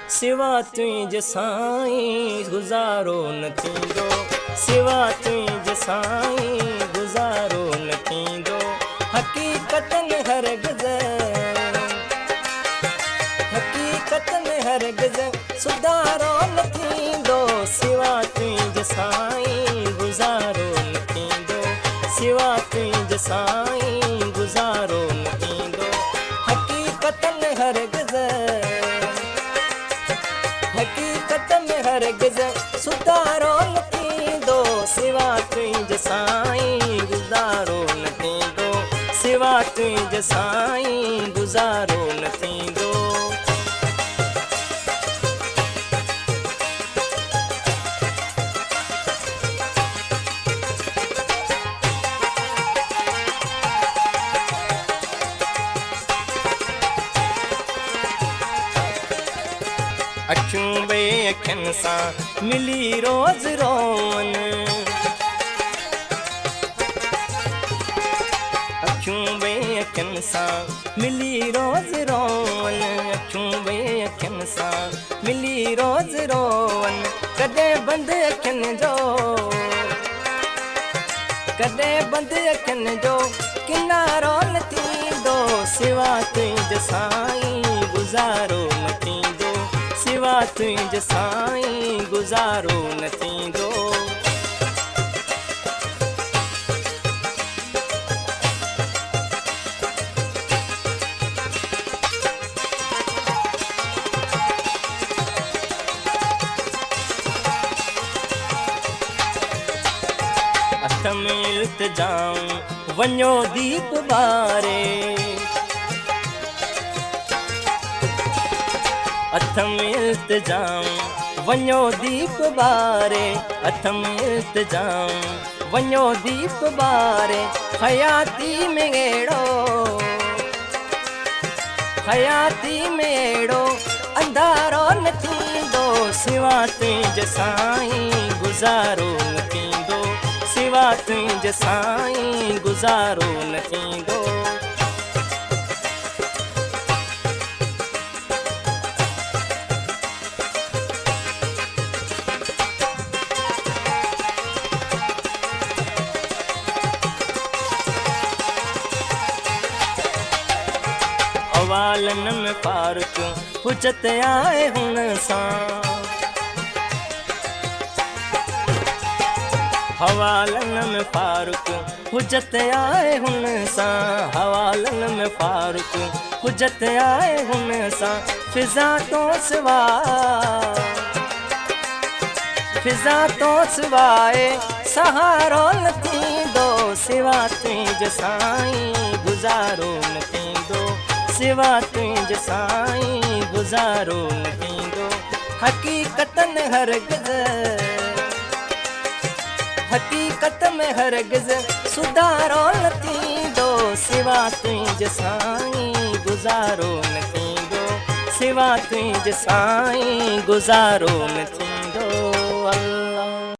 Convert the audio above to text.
सिवा तुंहिंजे साईं गुज़ारो न थींदो, सिवा तुंहिंजे साईं गुज़ारो न थींदो। हक़ीक़तनि हरगिज़, हक़ीक़तनि हरगिज़ सुधारो न थींदो, सिवा तुंहिंजे साईं गुज़ारो न थींदो, सिवा तुंहिंजे साईं गुज़ारो न थींदो। हक़ीक़तनि हरगिज़, हक़ीक़तनि हरगिज़ सुधारो न थींदो, सिवा तुंहिंजे साईं गुज़ारो न थींदो, सिवा तुंहिंजे साईं गुज़ारो न थींदो। अखियूं ॿे अखियुनि सां मिली रोज़ रोअनि, अखियूं ॿे अखियुनि सां मिली रोज़ रोअनि, अखियूं ॿे अखियुनि सां मिली रोज़ रोअनि। कॾहिं बंदि अखियुनि जो, कॾहिं बंदि अखियुनि जो किनारो न थींदो, सिवा तुंहिंजे साईं गुज़ारो न थींदो, सिवा तुंहिंजे साईं गुज़ारो न थींदो। हथ में इल्तिजाम वञो दीप ॿारे, हथ में इल्तिजाम वञो दीप ॿारे, हथ में इल्तिजाम वञो दीप ॿारे। हयाती में अहिड़ो, हयाती में अहिड़ो अंधारो न थींदो, सिवा तुंहिंजे साईं गुज़ारो न थींदो, सिवा तुंहिंजे साईं गुज़ारो न थींदो। हवालनि में फारुक हुजत आहे हुन सां, हवालनि में फारुक हुजत आहे हुन सां, हवालनि में फारुक हुजत आहे हुन सां। फिज़ा तो सिवा, फिज़ा तो सिवाए सहारो न थींदो, सिवा तुंहिंजे साईं गुज़ारो न थींदो, सिवा तुंहिंजे साईं गुज़ारो न थींदो। हक़ीक़तनि हरगिज़, हक़ीक़त में हरगिज़ सुधारो न थींदो, सिवा तुंहिंजे साईं गुज़ारो न थींदो, सिवा तुंहिंजे साईं गुज़ारो न थींदो। अल्लाह।